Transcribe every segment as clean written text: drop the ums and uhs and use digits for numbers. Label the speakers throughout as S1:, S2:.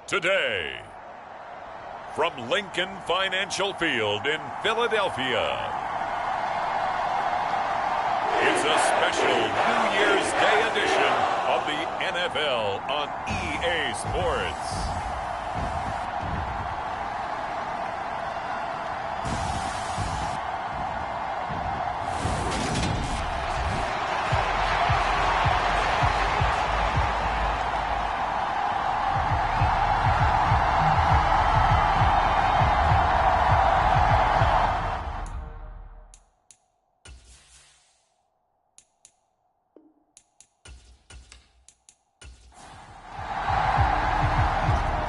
S1: Today, from Lincoln Financial Field in Philadelphia, it's a special New Year's Day edition of the NFL on EA Sports.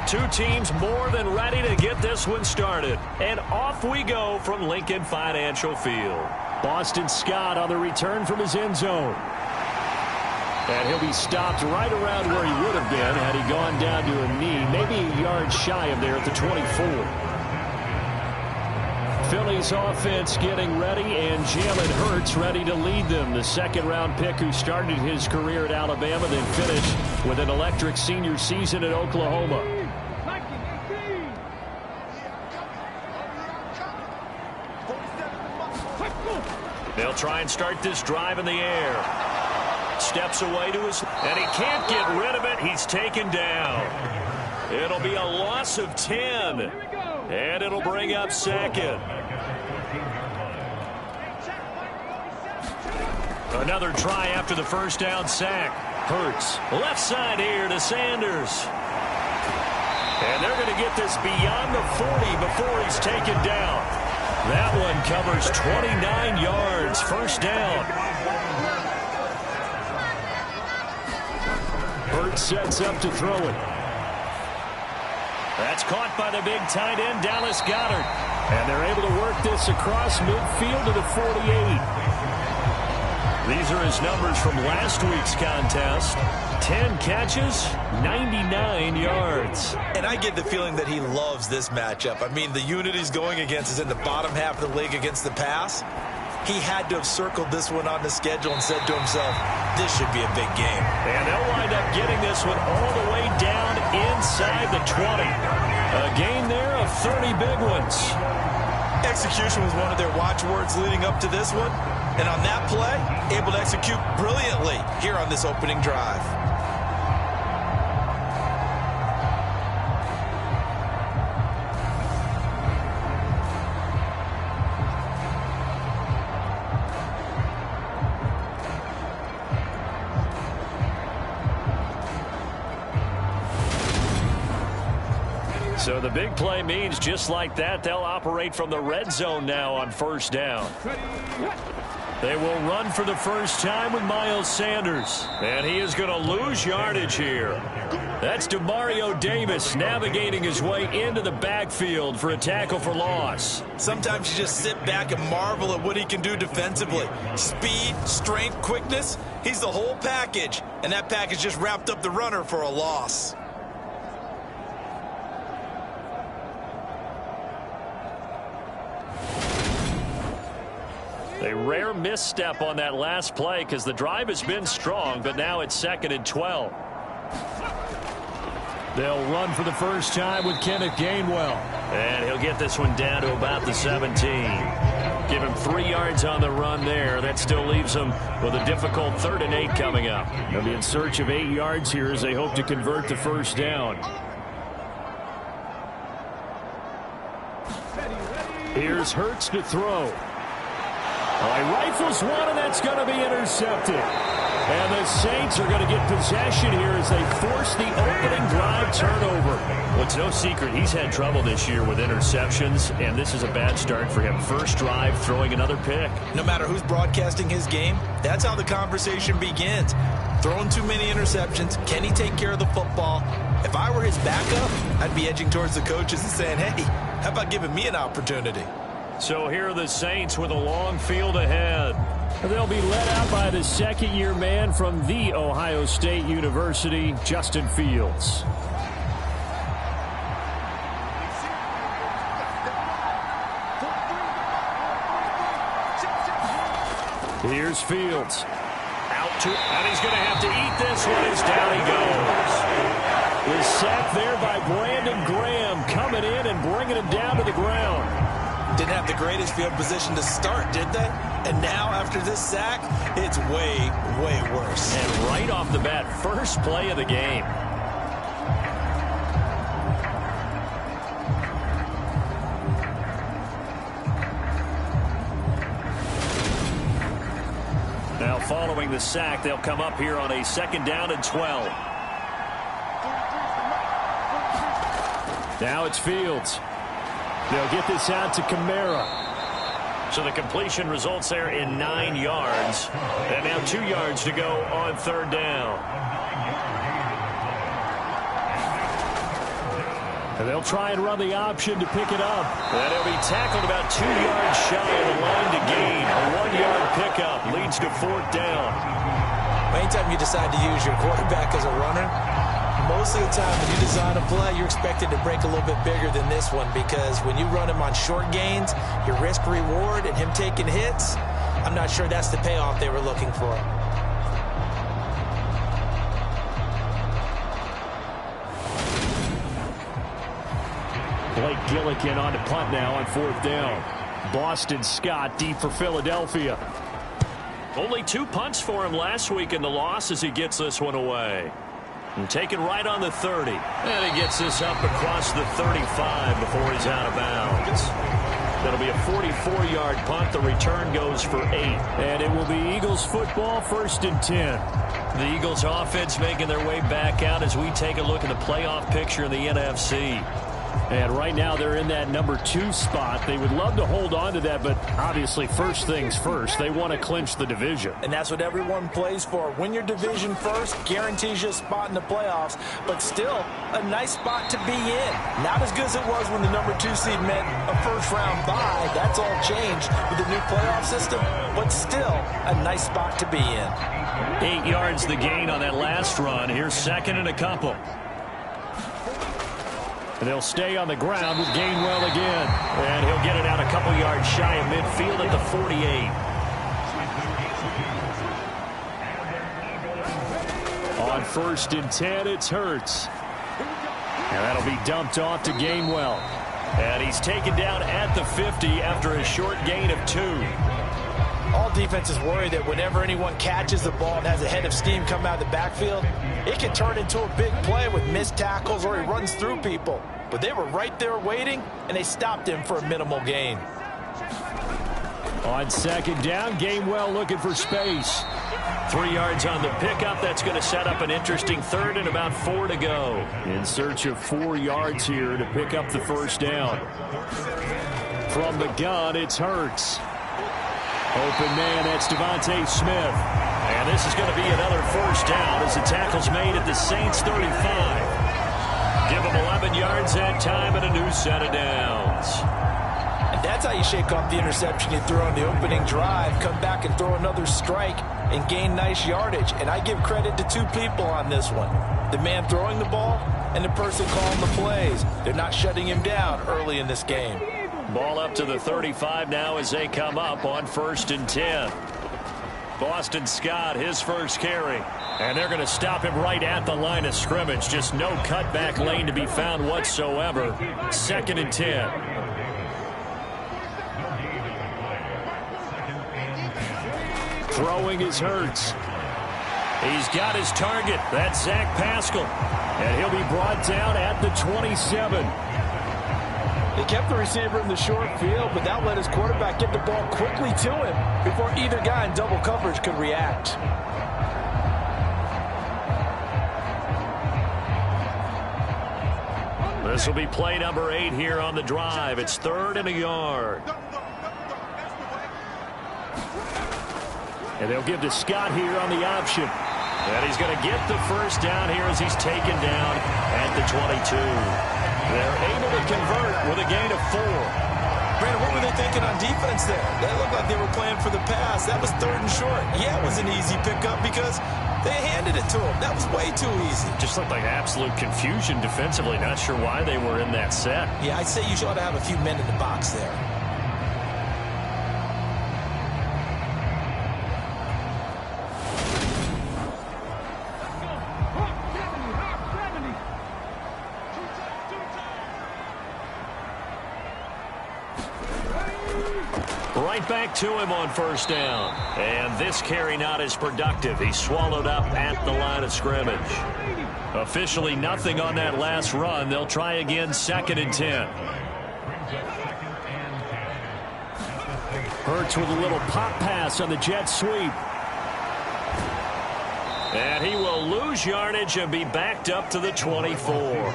S2: Two teams more than ready to get this one started. And off we go from Lincoln Financial Field. Boston Scott on the return from his end zone. And he'll be stopped right around where he would have been had he gone down to a knee, maybe a yard shy of there at the 24. Philly's offense getting ready, and Jalen Hurts ready to lead them. The second-round pick who started his career at Alabama, then finished with an electric senior season at Oklahoma. They'll try and start this drive in the air. Steps away to his, and he can't get rid of it. He's taken down. It'll be a loss of 10, and it'll bring up second. Another try after the first down sack. Hurts, left side here to Sanders. And they're going to get this beyond the 40 before he's taken down. That one covers 29 yards, first down. Hurts sets up to throw it. That's caught by the big tight end, Dallas Goedert. And they're able to work this across midfield to the 48. These are his numbers from last week's contest. 10 catches, 99 yards.
S3: And I get the feeling that he loves this matchup. I mean, the unit he's going against is in the bottom half of the league against the pass. He had to have circled this one on the schedule and said to himself, this should be a big game.
S2: And they'll wind up getting this one all the way down inside the 20. A gain there of 30 big ones.
S3: Execution was one of their watchwords leading up to this one. And on that play, able to execute brilliantly here on this opening drive.
S2: So the big play means just like that, they'll operate from the red zone now on first down. They will run for the first time with Miles Sanders. And he is going to lose yardage here. That's DeMario Davis navigating his way into the backfield for a tackle for loss.
S3: Sometimes you just sit back and marvel at what he can do defensively. Speed, strength, quickness. He's the whole package. And that package just wrapped up the runner for a loss.
S2: A rare misstep on that last play because the drive has been strong, but now it's 2nd and 12. They'll run for the first time with Kenneth Gainwell. And he'll get this one down to about the 17. Give him 3 yards on the run there. That still leaves him with a difficult 3rd and 8 coming up. They'll be in search of 8 yards here as they hope to convert the first down. Here's Hurts to throw. He rifles one, and that's going to be intercepted. And the Saints are going to get possession here as they force the opening drive turnover. Well, it's no secret he's had trouble this year with interceptions, and this is a bad start for him. First drive, throwing another pick.
S3: No matter who's broadcasting his game, that's how the conversation begins. Throwing too many interceptions. Can he take care of the football? If I were his backup, I'd be edging towards the coaches and saying, hey, how about giving me an opportunity?
S2: So here are the Saints with a long field ahead. They'll be led out by the second-year man from The Ohio State University, Justin Fields. Here's Fields. Out to, and he's going to have to eat this one as down he goes. The sack there by Brandon Graham coming in and bringing him down to the ground.
S3: Didn't have the greatest field position to start, did they? And now, after this sack, it's way, way worse.
S2: And right off the bat, first play of the game. Now, following the sack, they'll come up here on a 2nd down and 12. Now it's Fields. They'll get this out to Kamara. So the completion results there in 9 yards. And now 2 yards to go on 3rd down. And they'll try and run the option to pick it up. And he'll be tackled about 2 yards shy of the line to gain. A 1-yard pickup leads to 4th down.
S3: Anytime you decide to use your quarterback as a runner, most of the time when you design a play, you're expected to break a little bit bigger than this one, because when you run him on short gains, your risk-reward and him taking hits, I'm not sure that's the payoff they were looking for.
S2: Blake Gillikin on to punt now on 4th down. Boston Scott deep for Philadelphia. Only 2 punts for him last week in the loss as he gets this one away. And taken right on the 30. And he gets this up across the 35 before he's out of bounds. That'll be a 44-yard punt. The return goes for 8. And it will be Eagles football, 1st and 10. The Eagles offense making their way back out as we take a look at the playoff picture in the NFC. And right now they're in that number 2 spot. They would love to hold on to that, but obviously first things first. They want to clinch the division.
S3: And that's what everyone plays for. Win your division first, guarantees you a spot in the playoffs, but still a nice spot to be in. Not as good as it was when the number 2 seed meant a first-round bye. That's all changed with the new playoff system, but still a nice spot to be in.
S2: 8 yards the gain on that last run. Here's 2nd and a couple. And they'll stay on the ground with Gainwell again. And he'll get it out a couple yards shy of midfield at the 48. On 1st and 10, it's Hurts. And that'll be dumped off to Gainwell. And he's taken down at the 50 after a short gain of 2.
S3: All defenses worry that whenever anyone catches the ball and has a head of steam come out of the backfield, it can turn into a big play with missed tackles or he runs through people. But they were right there waiting, and they stopped him for a minimal gain.
S2: On 2nd down, Gainwell looking for space. 3 yards on the pickup. That's going to set up an interesting 3rd and about 4 to go. In search of 4 yards here to pick up the first down. From the gun, it's Hurts. Open man, that's Devontae Smith. And this is going to be another first down as the tackle's made at the Saints 35. Give them 11 yards that time and a new set of downs.
S3: And that's how you shake off the interception you threw on the opening drive. Come back and throw another strike and gain nice yardage. And I give credit to two people on this one. The man throwing the ball and the person calling the plays. They're not shutting him down early in this game.
S2: Ball up to the 35 now as they come up on 1st and 10. Boston Scott, his first carry. And they're going to stop him right at the line of scrimmage. Just no cutback lane to be found whatsoever. 2nd and 10. Throwing is Hurts. He's got his target. That's Zach Pascal. And he'll be brought down at the 27.
S3: They kept the receiver in the short field, but that let his quarterback get the ball quickly to him before either guy in double coverage could react.
S2: This will be play number 8 here on the drive. It's 3rd and a yard. And they'll give to Scott here on the option. And he's going to get the first down here as he's taken down at the 22. They're able to convert with a gain of 4.
S3: Brandon, what were they thinking on defense there? They looked like they were playing for the pass. That was 3rd and short. Yeah, it was an easy pickup because they handed it to him. That was way too easy.
S2: Just looked like absolute confusion defensively. Not sure why they were in that set.
S3: Yeah, I'd say you ought to have a few men in the box there.
S2: Right back to him on 1st down. And this carry not as productive. He's swallowed up at the line of scrimmage. Officially nothing on that last run. They'll try again 2nd and 10. Hurts with a little pop pass on the jet sweep. And he will lose yardage and be backed up to the 24.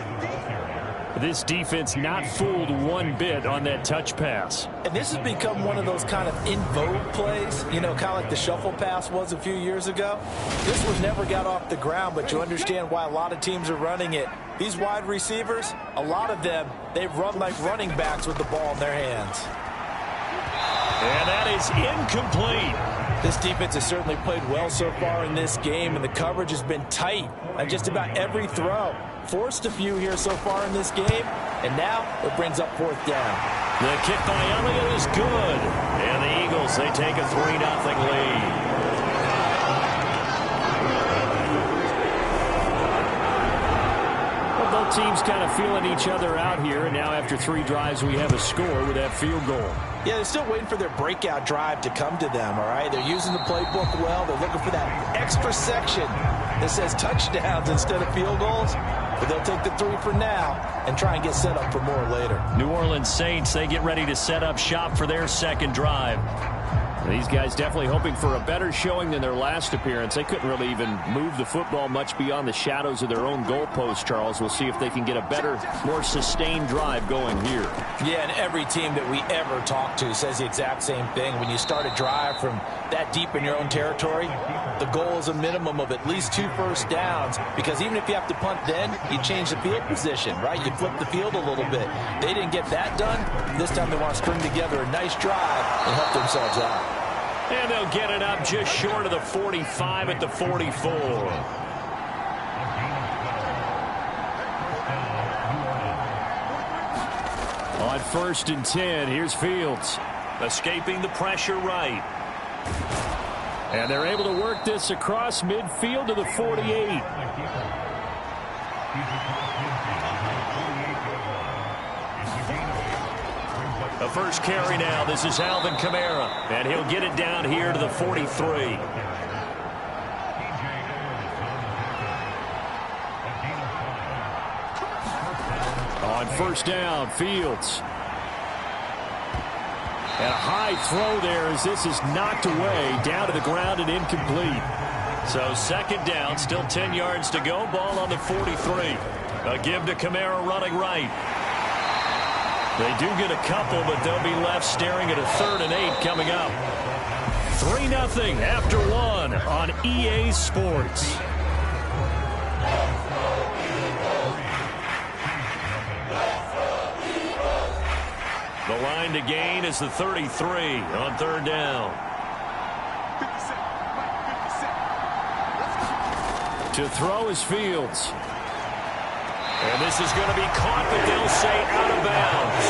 S2: This defense not fooled one bit on that touch pass.
S3: And this has become one of those kind of in vogue plays, you know, kind of like the shuffle pass was a few years ago. This one never got off the ground, but you understand why a lot of teams are running it. These wide receivers, a lot of them, they run like running backs with the ball in their hands.
S2: And that is incomplete.
S3: This defense has certainly played well so far in this game, and the coverage has been tight on just about every throw. Forced a few here so far in this game, and now it brings up 4th down.
S2: The kick by Elliott is good. And the Eagles, they take a 3-0 lead. Well, both teams kind of feeling each other out here, and now after 3 drives, we have a score with that field goal.
S3: Yeah, they're still waiting for their breakout drive to come to them, all right? They're using the playbook well. They're looking for that extra section that says touchdowns instead of field goals. But they'll take the 3 for now and try and get set up for more later.
S2: New Orleans Saints, they get ready to set up shop for their 2nd drive. These guys definitely hoping for a better showing than their last appearance. They couldn't really even move the football much beyond the shadows of their own goalpost, Charles. We'll see if they can get a better, more sustained drive going here.
S3: Yeah, and every team that we ever talk to says the exact same thing. When you start a drive from that deep in your own territory, the goal is a minimum of at least 2 first downs, because even if you have to punt then, you change the field position, right? You flip the field a little bit. They didn't get that done. This time they want to string together a nice drive and help themselves out.
S2: And they'll get it up just short of the 45 at the 44. On 1st and 10, here's Fields. Escaping the pressure right. And they're able to work this across midfield to the 48. The first carry now. This is Alvin Kamara. And he'll get it down here to the 43. On 1st down, Fields. And a high throw there as this is knocked away, down to the ground and incomplete. So 2nd down, still 10 yards to go. Ball on the 43. A give to Kamara running right. They do get a couple, but they'll be left staring at a 3rd and 8 coming up. 3-0 after one on EA Sports. The line to gain is the 33 on third down. To throw is Fields. And this is going to be caught, but they'll say out of bounds.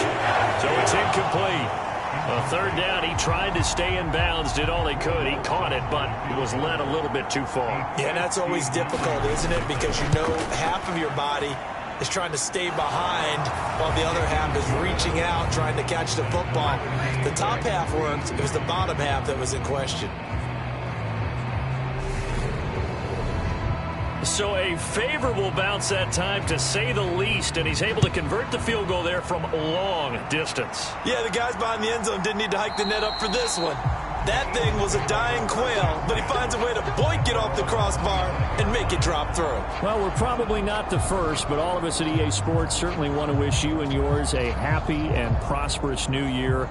S2: So it's incomplete. A third down, he tried to stay in bounds, did all he could. He caught it, but it was led a little bit too far.
S3: Yeah, that's always difficult, isn't it? Because you know half of your body is trying to stay behind while the other half is reaching out, trying to catch the football. The top half worked. It was the bottom half that was in question.
S2: So a favorable bounce that time, to say the least, and he's able to convert the field goal there from long distance.
S3: Yeah, the guys behind the end zone didn't need to hike the net up for this one. That thing was a dying quail, but he finds a way to boink it off the crossbar and make it drop through.
S2: Well, we're probably not the first, but all of us at EA Sports certainly want to wish you and yours a happy and prosperous new year.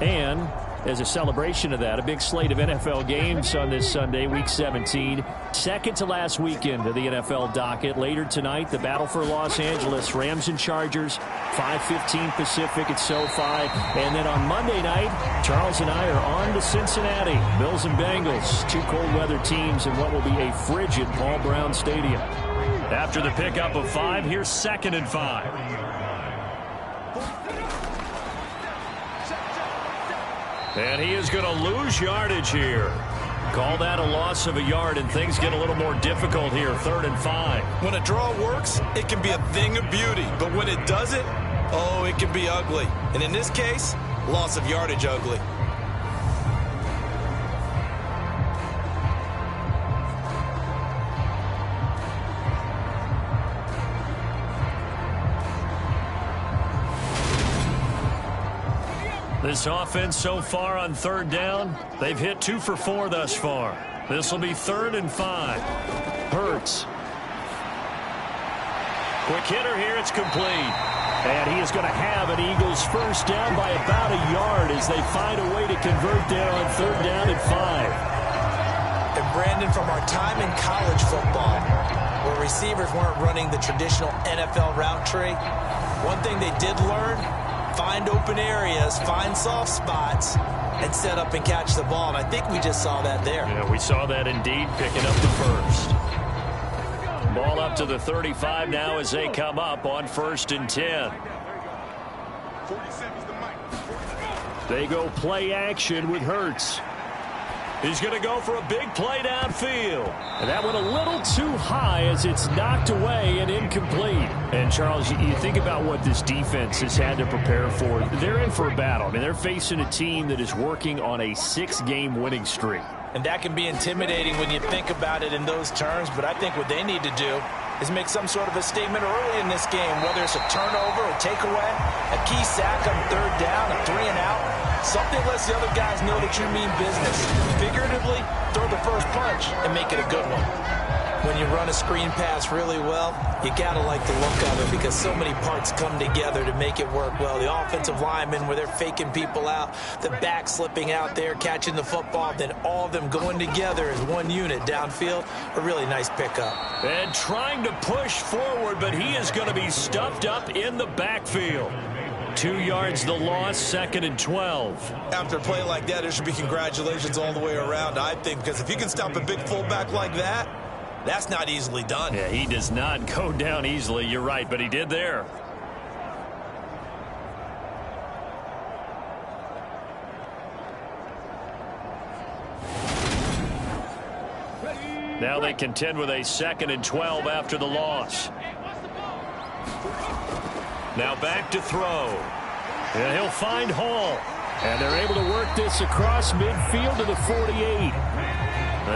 S2: And as a celebration of that, a big slate of NFL games on this Sunday, Week 17. Second to last weekend of the NFL docket. Later tonight, the battle for Los Angeles, Rams and Chargers, 5:15 Pacific at SoFi. And then on Monday night, Charles and I are on to Cincinnati. Bills and Bengals, two cold weather teams in what will be a frigid Paul Brown Stadium. After the pickup of 5, here's 2nd and 5. And he is going to lose yardage here. Call that a loss of a yard, and things get a little more difficult here. 3rd and 5.
S3: When a draw works, it can be a thing of beauty. But when it doesn't, oh, it can be ugly. And in this case, loss of yardage ugly.
S2: This offense so far on 3rd down, they've hit 2 for 4 thus far. This will be 3rd and 5. Hurts. Quick hitter here, it's complete. And he is going to have an Eagles first down by about a yard as they find a way to convert there on 3rd down and 5.
S3: And Brandon, from our time in college football, where receivers weren't running the traditional NFL route tree, one thing they did learn: find open areas, find soft spots, and set up and catch the ball. And I think we just saw that there.
S2: Yeah, we saw that indeed, picking up the first. Ball up to the 35 now as they come up on 1st and 10. They go play action with Hurts. He's going to go for a big play downfield. And that went a little too high as it's knocked away and incomplete. And, Charles, you think about what this defense has had to prepare for. They're in for a battle. I mean, they're facing a team that is working on a 6-game winning streak.
S3: And that can be intimidating when you think about it in those terms. But I think what they need to do is make some sort of a statement early in this game, whether it's a turnover, a takeaway, a key sack on 3rd down, a 3-and-out. Something lets the other guys know that you mean business. Figuratively, throw the first punch and make it a good one. When you run a screen pass really well, you got to like the look of it because so many parts come together to make it work well. The offensive linemen, where they're faking people out, the back slipping out there, catching the football, then all of them going together as one unit downfield. A really nice pickup.
S2: And trying to push forward, but he is going to be stuffed up in the backfield. 2 yards the loss, 2nd and 12.
S3: After a play like that, there should be congratulations all the way around, I think, because if you can stop a big fullback like that, that's not easily done.
S2: Yeah, he does not go down easily. You're right, but he did there. Now they contend with a 2nd and 12 after the loss. Now back to throw. And he'll find Hall. And they're able to work this across midfield to the 48.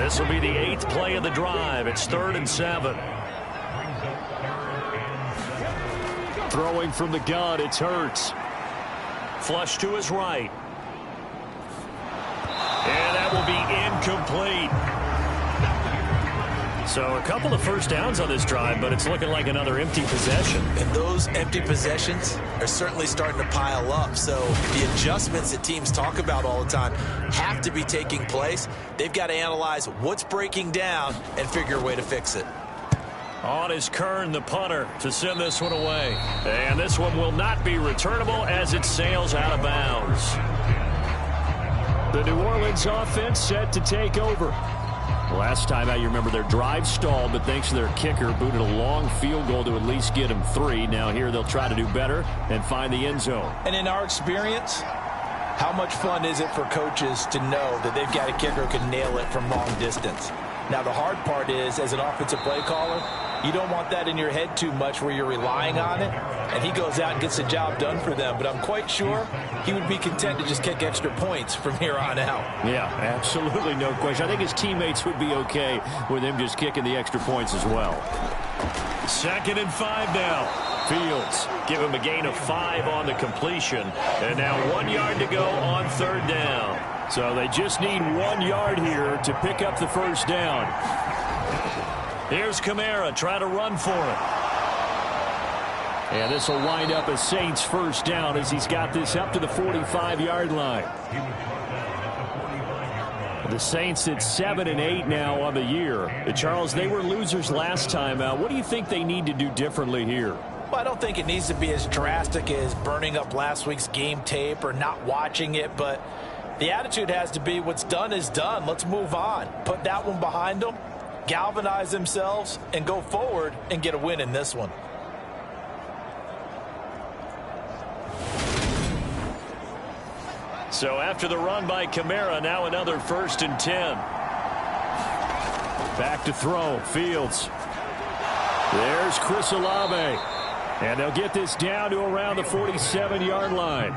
S2: This will be the 8th play of the drive. It's 3rd and 7. Throwing from the gun, it's Hurts. Flush to his right. And that will be incomplete. So a couple of first downs on this drive, but it's looking like another empty possession.
S3: And those empty possessions are certainly starting to pile up. So the adjustments that teams talk about all the time have to be taking place. They've got to analyze what's breaking down and figure a way to fix it.
S2: On is Kern, the punter, to send this one away. And this one will not be returnable as it sails out of bounds. The New Orleans offense set to take over. Last time out, you remember their drive stalled, but thanks to their kicker, booted a long field goal to at least get them 3. Now here they'll try to do better and find the end zone.
S3: And in our experience, how much fun is it for coaches to know that they've got a kicker who can nail it from long distance? Now, the hard part is, as an offensive play caller, you don't want that in your head too much where you're relying on it, and he goes out and gets the job done for them. But I'm quite sure he would be content to just kick extra points from here on out.
S2: Yeah, absolutely no question. I think his teammates would be okay with him just kicking the extra points as well. 2nd and 5 now. Fields give him a gain of 5 on the completion. And now 1 yard to go on 3rd down. So they just need 1 yard here to pick up the first down. Here's Kamara trying to run for it. And this will wind up a Saints first down as he's got this up to the 45-yard line. The Saints at 7-8 now on the year. Charles, they were losers last time out. What do you think they need to do differently here?
S3: Well, I don't think it needs to be as drastic as burning up last week's game tape or not watching it, but the attitude has to be what's done is done. Let's move on. Put that one behind them, galvanize themselves, and go forward and get a win in this one.
S2: So after the run by Kamara, now another 1st and 10. Back to throw. Fields. There's Chris Olave. And they'll get this down to around the 47-yard line.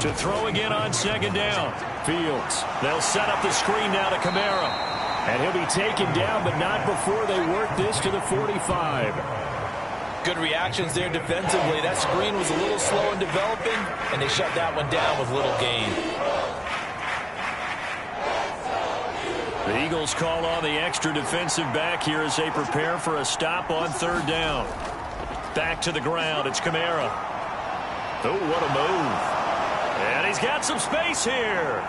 S2: To throw again on 2nd down. Fields. They'll set up the screen now to Kamara. And he'll be taken down, but not before they work this to the 45.
S3: Good reactions there defensively. That screen was a little slow in developing, and they shut that one down with little gain.
S2: The Eagles call on the extra defensive back here as they prepare for a stop on 3rd down. Back to the ground. It's Kamara. Oh, what a move. And he's got some space here.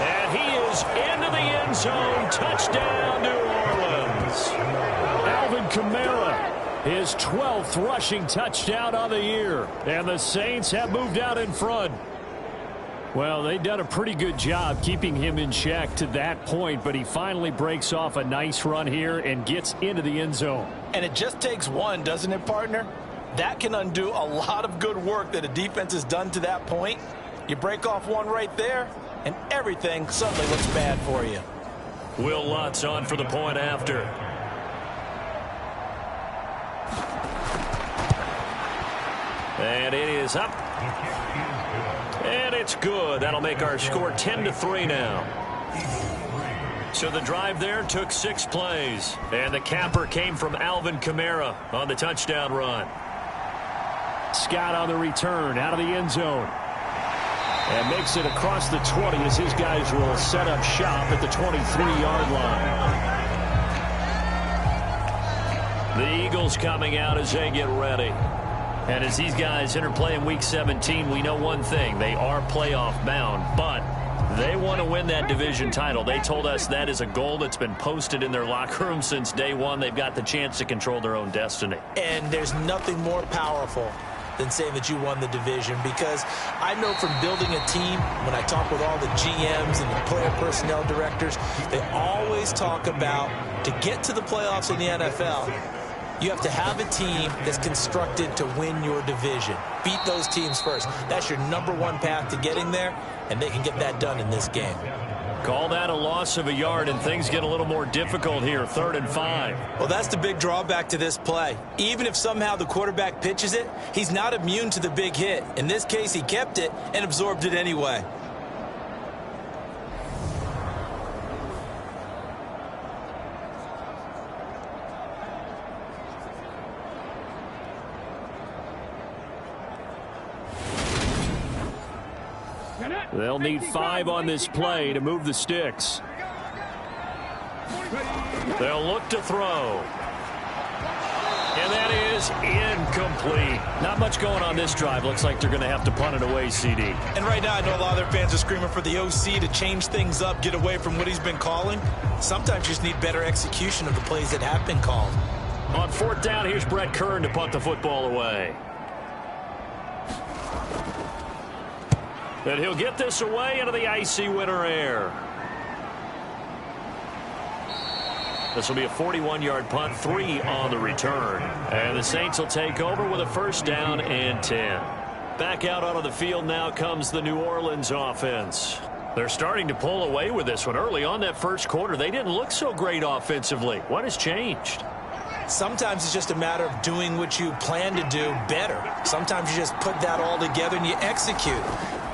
S2: And he is into the end zone. Touchdown, New Orleans. Alvin Kamara, his 12th rushing touchdown on the year. And the Saints have moved out in front. Well, they've done a pretty good job keeping him in check to that point, but he finally breaks off a nice run here and gets into the end zone.
S3: And it just takes one, doesn't it, partner? That can undo a lot of good work that a defense has done to that point. You break off one right there, and everything suddenly looks bad for you.
S2: Will Lutz on for the point after. And it is up. And it's good. That'll make our score 10-3 now. So the drive there took 6 plays. And the capper came from Alvin Kamara on the touchdown run. Scott on the return out of the end zone. And makes it across the 20 as his guys will set up shop at the 23-yard line. The Eagles coming out as they get ready. And as these guys interplay in Week 17, we know one thing. They are playoff bound, but they want to win that division title. They told us that is a goal that's been posted in their locker room since day one. They've got the chance to control their own destiny.
S3: And there's nothing more powerful than saying that you won the division, because I know from building a team, when I talk with all the GMs and the player personnel directors, they always talk about, to get to the playoffs in the NFL, you have to have a team that's constructed to win your division. Beat those teams first. That's your #1 path to getting there, and they can get that done in this game.
S2: Call that a loss of a yard, and things get a little more difficult here, 3rd and 5.
S3: Well, that's the big drawback to this play. Even if somehow the quarterback pitches it, he's not immune to the big hit. In this case, he kept it and absorbed it anyway.
S2: They'll need 5 on this play to move the sticks. They'll look to throw. And that is incomplete. Not much going on this drive. Looks like they're going to have to punt it away, CD.
S3: And right now, I know a lot of their fans are screaming for the OC to change things up, get away from what he's been calling. Sometimes you just need better execution of the plays that have been called.
S2: On 4th down, here's Brett Kern to punt the football away. And he'll get this away into the icy winter air. This will be a 41-yard punt, 3 on the return. And the Saints will take over with a 1st down and 10. Back out onto the field now comes the New Orleans offense. They're starting to pull away with this one. Early on that first quarter, they didn't look so great offensively. What has changed?
S3: Sometimes it's just a matter of doing what you plan to do better. Sometimes you just put that all together and you execute.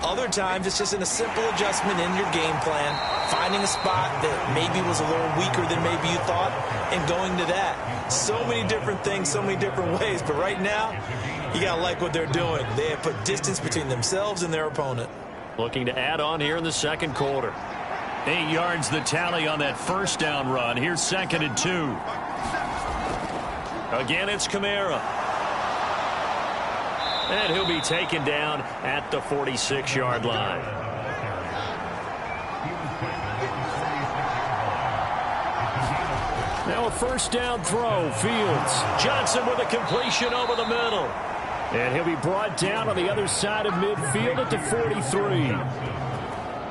S3: Other times it's just in a simple adjustment in your game plan, finding a spot that maybe was a little weaker than maybe you thought, and going to that. So many different things, so many different ways. But right now, you got to like what they're doing. They have put distance between themselves and their opponent.
S2: Looking to add on here in the second quarter. 8 yards the tally on that 1st down run. Here's 2nd and 2. Again, it's Kamara. And he'll be taken down at the 46-yard line. Now a 1st down throw. Fields. Johnson with a completion over the middle. And he'll be brought down on the other side of midfield at the 43.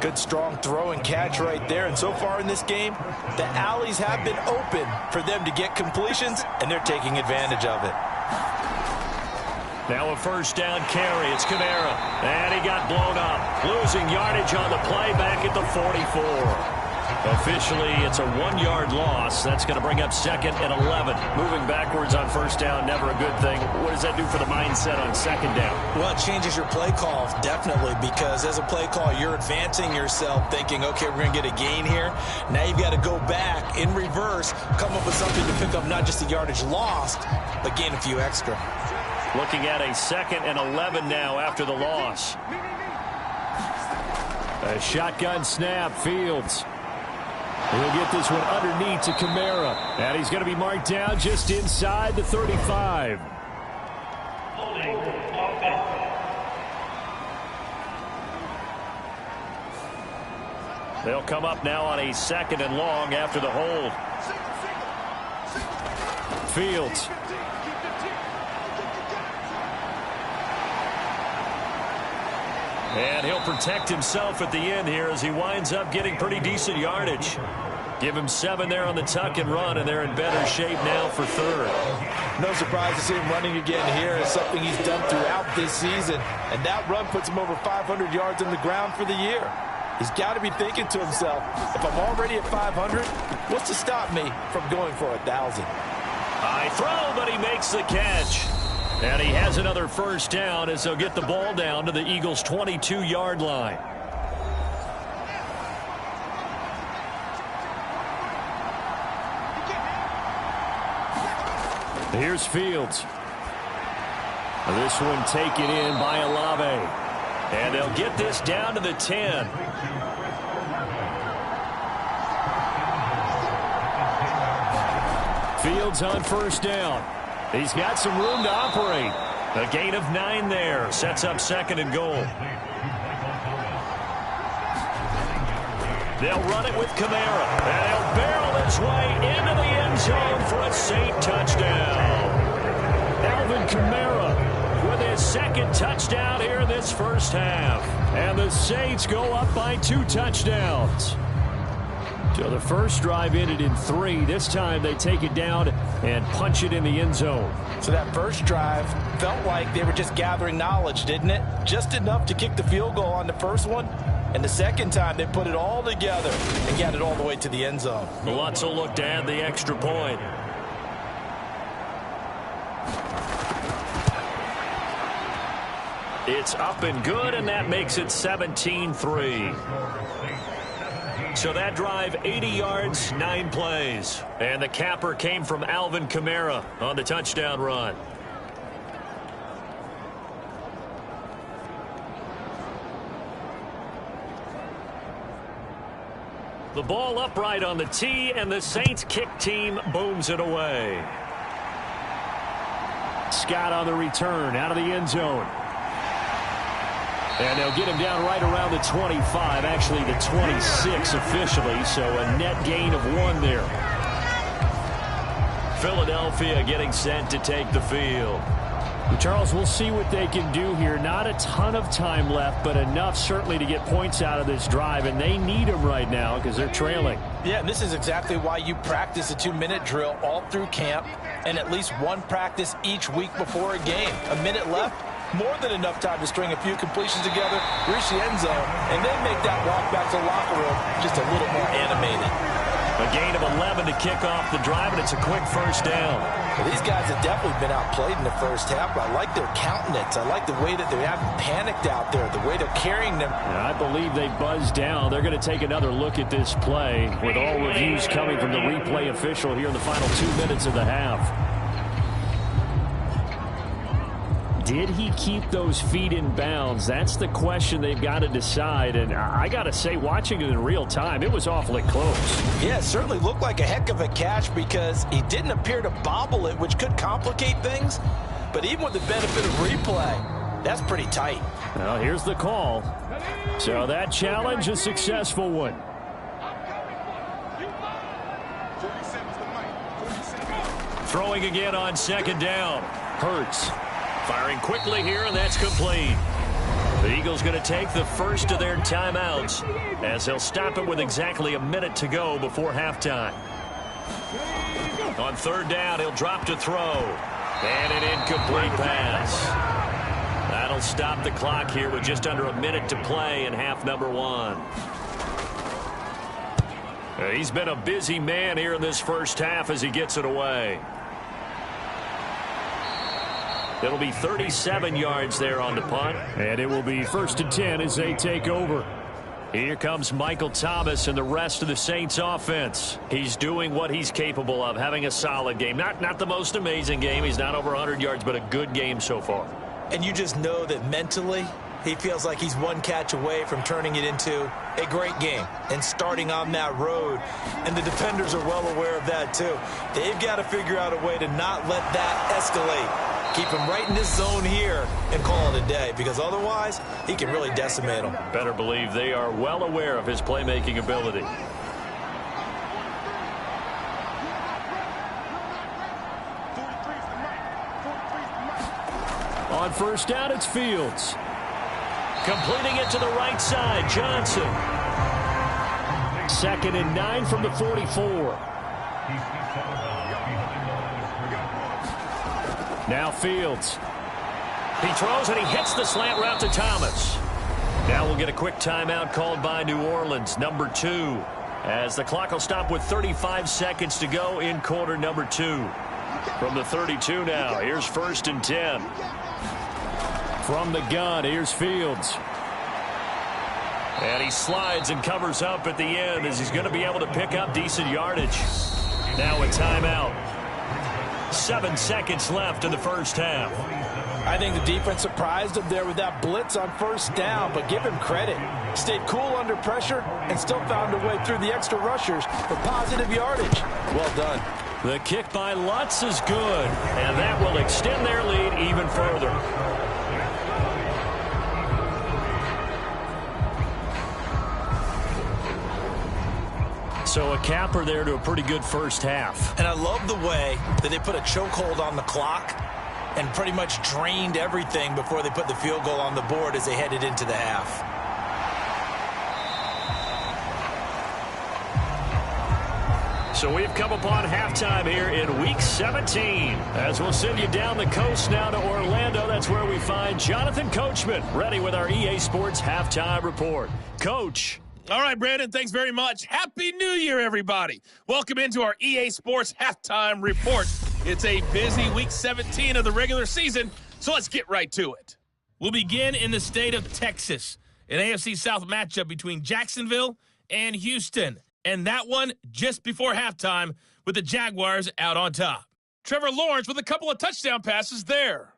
S3: Good, strong throw and catch right there. And so far in this game, the alleys have been open for them to get completions, and they're taking advantage of it.
S2: Now a 1st down carry. It's Kamara. And he got blown up. Losing yardage on the play back at the 44. Officially, it's a 1-yard loss. That's going to bring up 2nd and 11. Moving backwards on 1st down, never a good thing. What does that do for the mindset on 2nd down?
S3: Well, it changes your play call, definitely, because as a play call, you're advancing yourself, thinking, okay, we're going to get a gain here. Now you've got to go back in reverse, come up with something to pick up not just the yardage lost, but gain a few extra.
S2: Looking at a 2nd and 11 now after the loss. A shotgun snap, Fields. He'll get this one underneath to Kamara. And he's going to be marked down just inside the 35. They'll come up now on a 2nd and long after the hold. Fields. And he'll protect himself at the end here as he winds up getting pretty decent yardage. Give him 7 there on the tuck and run, and they're in better shape now for 3rd.
S3: No surprise to see him running again here. It's something he's done throughout this season. And that run puts him over 500 yards on the ground for the year. He's got to be thinking to himself, if I'm already at 500, what's to stop me from going for 1,000?
S2: High throw, but he makes the catch. And he has another 1st down as they'll get the ball down to the Eagles' 22-yard line. Here's Fields. This one taken in by Olave. And they'll get this down to the 10. Fields on 1st down. He's got some room to operate. A gain of 9 there. Sets up 2nd and goal. They'll run it with Kamara. And he'll barrel his way into the end zone for a Saint touchdown. Alvin Kamara with his 2nd touchdown here in this 1st half. And the Saints go up by 2 touchdowns. So the first drive ended in 3. This time they take it down and punch it in the end zone.
S3: So that first drive felt like they were just gathering knowledge, didn't it? Just enough to kick the field goal on the first one. And the second time they put it all together and got it all the way to the end zone.
S2: Lutz will look to add the extra point. It's up and good, and that makes it 17-3. So that drive, 80 yards, 9 plays. And the capper came from Alvin Kamara on the touchdown run. The ball upright on the tee, and the Saints kick team booms it away. Scott on the return out of the end zone. And they'll get him down right around the 25, actually the 26 officially, so a net gain of 1 there. Philadelphia getting set to take the field.
S4: Charles, we'll see what they can do here. Not a ton of time left, but enough certainly to get points out of this drive, and they need them right now because they're trailing.
S3: Yeah, and this is exactly why you practice a 2-minute drill all through camp and at least one practice each week before a game. A minute left, more than enough time to string a few completions together, reach the end zone, and then make that walk back to the locker room just a little more animated.
S2: A gain of 11 to kick off the drive, and it's a quick first down.
S3: Well, these guys have definitely been outplayed in the first half, but I like their countenance. I like the way that they haven't panicked out there, the way they're carrying them.
S4: And I believe they buzzed down. They're going to take another look at this play with all reviews coming from the replay official here in the final 2 minutes of the half. Did he keep those feet in bounds? That's the question they've got to decide. And I got to say, watching it in real time, it was awfully close.
S3: Yeah, it certainly looked like a heck of a catch because he didn't appear to bobble it, which could complicate things. But even with the benefit of replay, that's pretty tight.
S4: Well, here's the call. So that challenge, a successful one.
S2: Throwing again on second down. Hurts. Firing quickly here, and that's complete. The Eagles going to take the first of their timeouts as they'll stop it with exactly a minute to go before halftime. On third down, he'll drop to throw. And an incomplete pass. That'll stop the clock here with just under a minute to play in half number 1. He's been a busy man here in this first half as he gets it away. It'll be 37 yards there on the punt.
S4: And it will be 1st and 10 as they take over.
S2: Here comes Michael Thomas and the rest of the Saints offense. He's doing what he's capable of, having a solid game. Not the most amazing game. He's not over 100 yards, but a good game so far.
S3: And you just know that mentally, he feels like he's one catch away from turning it into a great game and starting on that road. And the defenders are well aware of that, too. They've got to figure out a way to not let that escalate. Keep him right in this zone here and call it a day, because otherwise he can really decimate them.
S2: Better believe they are well aware of his playmaking ability.
S4: On first down, it's Fields.
S2: Completing it to the right side, Johnson.
S4: 2nd and 9 from the 44. Now Fields.
S2: He throws and he hits the slant route to Thomas. Now we'll get a quick timeout called by New Orleans, number 2. As the clock will stop with 35 seconds to go in quarter number 2. From the 32 now, here's 1st and 10.
S4: From the gun, here's Fields.
S2: And he slides and covers up at the end as he's going to be able to pick up decent yardage. Now a timeout. 7 seconds left in the first half.
S3: I think the defense surprised him there with that blitz on first down, but give him credit. Stayed cool under pressure and still found a way through the extra rushers for positive yardage. Well done.
S2: The kick by Lutz is good, and that will extend their lead even further. So a capper there to a pretty good first half.
S3: And I love the way that they put a chokehold on the clock and pretty much drained everything before they put the field goal on the board as they headed into the half.
S2: So we've come upon halftime here in Week 17. As we'll send you down the coast now to Orlando, that's where we find Jonathan Coachman ready with our EA Sports Halftime Report. Coach.
S5: All right, Brandon, thanks very much. Happy New Year, everybody. Welcome into our EA Sports Halftime Report. It's a busy Week 17 of the regular season, so let's get right to it. We'll begin in the state of Texas, an AFC South matchup between Jacksonville and Houston, and that one just before halftime with the Jaguars out on top. Trevor Lawrence with a couple of touchdown passes there.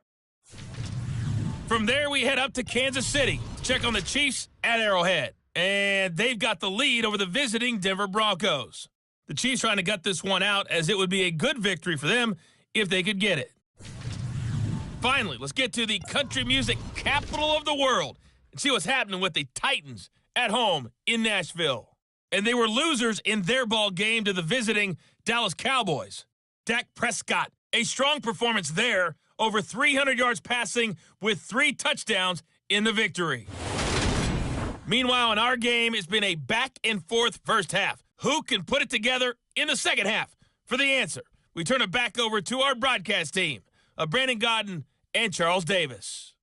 S5: From there, we head up to Kansas City to check on the Chiefs at Arrowhead. and they've got the lead over the visiting Denver Broncos. The Chiefs trying to gut this one out, as it would be a good victory for them if they could get it. Finally, let's get to the country music capital of the world and see what's happening with the Titans at home in Nashville. And they were losers in their ball game to the visiting Dallas Cowboys. Dak Prescott, a strong performance there, over 300 yards passing with 3 touchdowns in the victory. Meanwhile, in our game, it's been a back-and-forth first half. Who can put it together in the second half? For the answer, we turn it back over to our broadcast team of Brandon Godden and Charles Davis.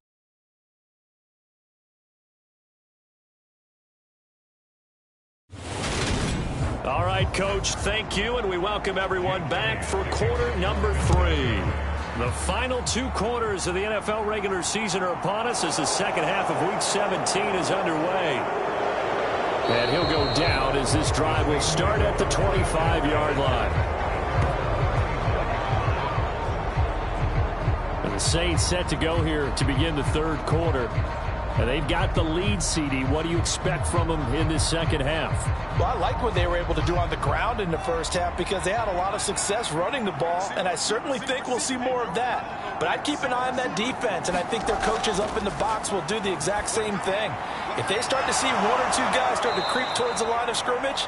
S2: All right, Coach, thank you, and we welcome everyone back for quarter number 3. The final 2 quarters of the NFL regular season are upon us as the second half of Week 17 is underway. And he'll go down as this drive will start at the 25-yard line. And the Saints set to go here to begin the third quarter. And they've got the lead, CD. What do you expect from them in this second half?
S3: Well, I like what they were able to do on the ground in the first half because they had a lot of success running the ball, and I certainly think we'll see more of that. But I'd keep an eye on that defense, and I think their coaches up in the box will do the exact same thing. If they start to see 1 or 2 guys start to creep towards the line of scrimmage,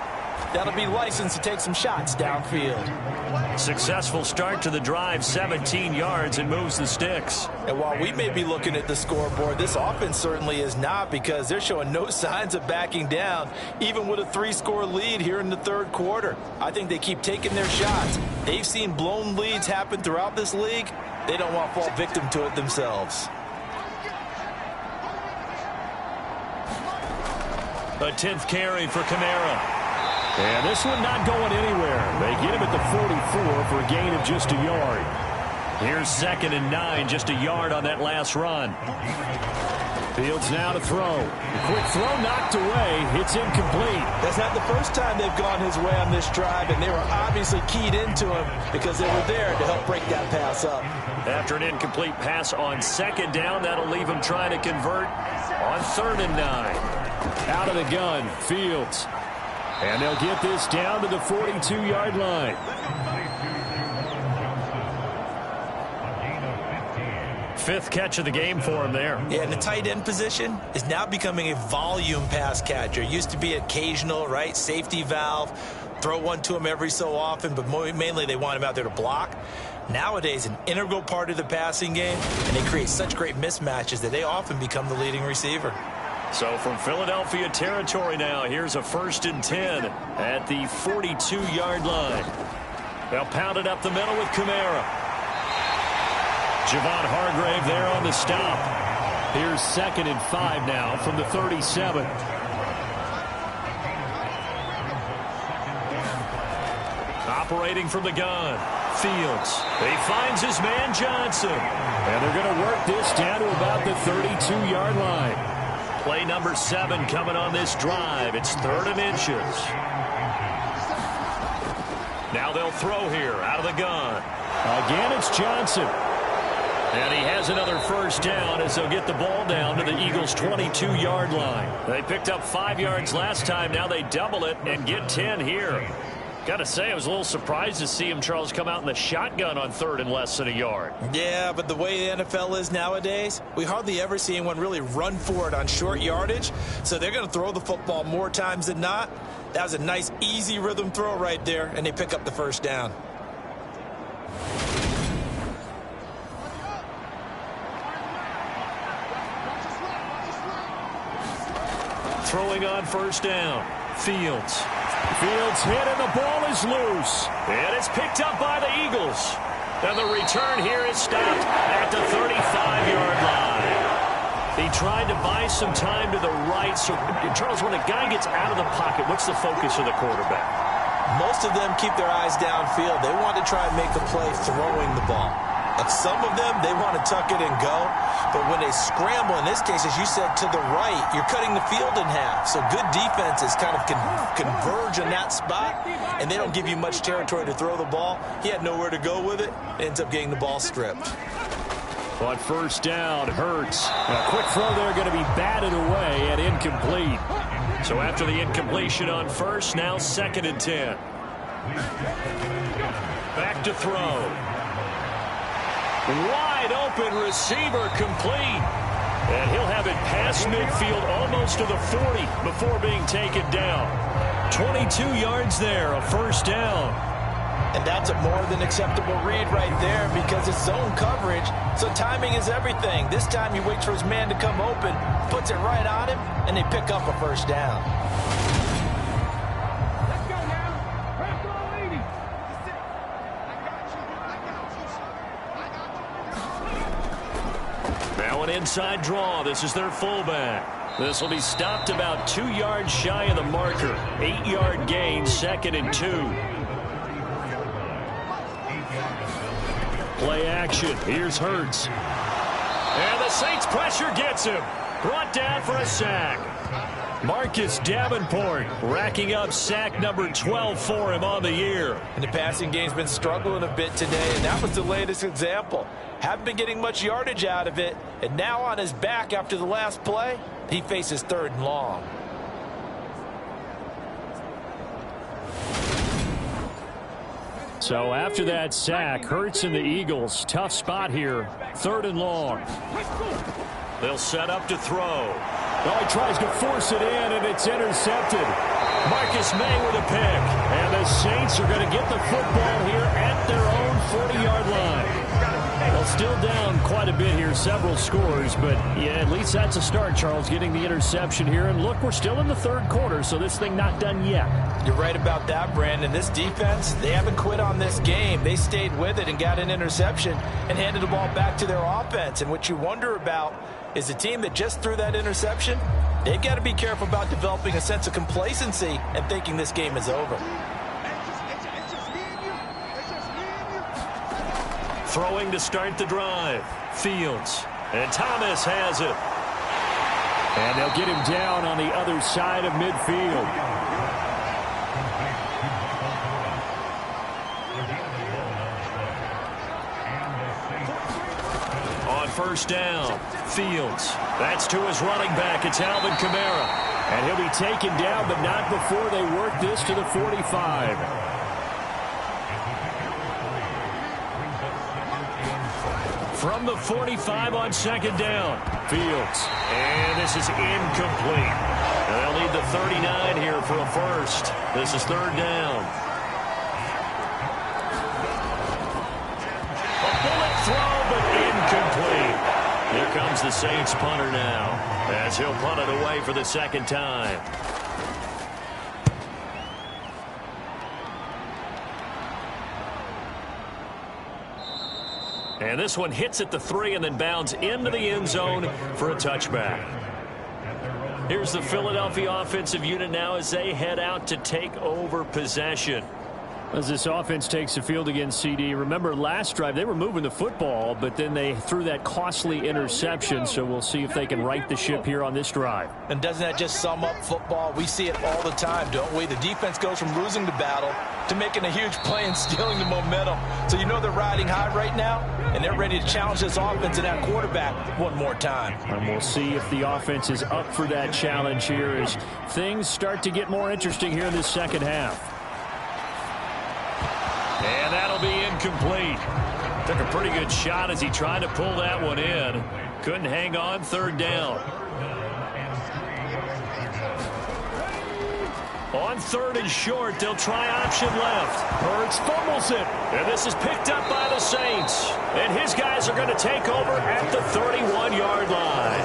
S3: that'll be licensed to take some shots downfield.
S2: Successful start to the drive, 17 yards, and moves the sticks.
S3: And while we may be looking at the scoreboard, this offense certainly is not, because they're showing no signs of backing down, even with a 3-score lead here in the third quarter. I think they keep taking their shots. They've seen blown leads happen throughout this league. They don't want to fall victim to it themselves.
S2: A 10th carry for Kamara. And this one not going anywhere. They get him at the 44 for a gain of just a yard. Here's 2nd and 9, just a yard on that last run. Fields now to throw. The quick throw knocked away. It's incomplete.
S3: That's not the first time they've gone his way on this drive, and they were obviously keyed into him because they were there to help break that pass up.
S2: After an incomplete pass on 2nd down, that'll leave him trying to convert on 3rd and 9. Out of the gun, Fields. And they'll get this down to the 42-yard line. Fifth catch of the game for him there.
S3: Yeah, and the tight end position is now becoming a volume pass catcher. Used to be occasional, right? Safety valve. Throw one to him every so often, but mainly they want him out there to block. Nowadays, an integral part of the passing game, and they create such great mismatches that they often become the leading receiver.
S2: So from Philadelphia territory now, here's a 1st and 10 at the 42-yard line. They'll pound it up the middle with Kamara. Javon Hargrave there on the stop. Here's 2nd and 5 now from the 37. Operating from the gun, Fields. He finds his man Johnson. And they're going to work this down to about the 32-yard line. Play number 7 coming on this drive. It's 3rd and inches. Now they'll throw here out of the gun. Again, it's Johnson. And he has another 1st down as they'll get the ball down to the Eagles' 22-yard line. They picked up 5 yards last time. Now they double it and get 10 here. Got to say, I was a little surprised to see him, Charles, come out in the shotgun on 3rd and less than a yard.
S3: Yeah, but the way the NFL is nowadays, we hardly ever see anyone really run for it on short yardage. So they're going to throw the football more times than not. That was a nice, easy rhythm throw right there, and they pick up the 1st down.
S2: Throwing on 1st down, Fields. Fields hit and the ball is loose. And it's picked up by the Eagles. And the return here is stopped at the 35-yard line. He tried to buy some time to the right. So, Charles, when a guy gets out of the pocket, what's the focus of the quarterback?
S3: Most of them keep their eyes downfield. They want to try and make a play throwing the ball. Some of them, they want to tuck it and go. But when they scramble, in this case, as you said, to the right, you're cutting the field in half. So good defenses kind of converge in that spot, and they don't give you much territory to throw the ball. He had nowhere to go with it. Ends up getting the ball stripped.
S2: On 1st down, Hurts. A quick throw there going to be batted away and incomplete. So after the incompletion on first, now 2nd and 10. Back to throw. Wide open receiver complete. And he'll have it past midfield almost to the 40 before being taken down. 22 yards there, a first down.
S3: And that's a more than acceptable read right there because it's zone coverage, so timing is everything. This time he waits for his man to come open, puts it right on him, and they pick up a first down.
S6: Let's go now. Press all 80.
S2: Now an inside draw. This is their fullback. This will be stopped about 2 yards shy of the marker. 8-yard gain, 2nd and 2. Play action. Here's Hurts. And the Saints pressure gets him. Brought down for a sack. Marcus Davenport racking up sack number 12 for him on the year.
S3: And the passing game's been struggling a bit today, and that was the latest example. Haven't been getting much yardage out of it, and now on his back after the last play, he faces 3rd and long.
S4: So after that sack, Hurts and the Eagles, tough spot here, 3rd and long.
S2: They'll set up to throw.
S4: Oh, he tries to force it in, and it's intercepted.
S2: Marcus May with a pick.
S4: And the Saints are going to get the football here at their own 40-yard line. Well, still down quite a bit here, several scores, but yeah, at least that's a start, Charles, getting the interception here. And look, we're still in the 3rd quarter, so this thing not done yet.
S3: You're right about that, Brandon. This defense, they haven't quit on this game. They stayed with it and got an interception and handed the ball back to their offense. And what you wonder about is the team that just threw that interception, they've got to be careful about developing a sense of complacency and thinking this game is over.
S2: Throwing to start the drive. Fields. And Thomas has it.
S4: And they'll get him down on the other side of midfield.
S2: On first down, Fields. That's to his running back. It's Alvin Kamara.
S4: And he'll be taken down, but not before they work this to the 45.
S2: From the 45 on 2nd down, Fields. And this is incomplete. And they'll need the 39 here for a first. This is 3rd down. A bullet throw, but incomplete. Here comes the Saints punter now, as he'll punt it away for the 2nd time. And this one hits at the 3 and then bounds into the end zone for a touchback. Here's the Philadelphia offensive unit now as they head out to take over possession.
S4: As this offense takes the field against CD, remember last drive they were moving the football, but then they threw that costly interception, so we'll see if they can right the ship here on this drive.
S3: And doesn't that just sum up football? We see it all the time, don't we? The defense goes from losing the battle to making a huge play and stealing the momentum. So you know they're riding high right now, and they're ready to challenge this offense and that quarterback one more time.
S4: And we'll see if the offense is up for that challenge here as things start to get more interesting here in this 2nd half.
S2: And that'll be incomplete. Took a pretty good shot as he tried to pull that one in. Couldn't hang on, 3rd down. On 3rd and short, they'll try option left. Hurts fumbles it. And this is picked up by the Saints. And his guys are going to take over at the 31-yard line.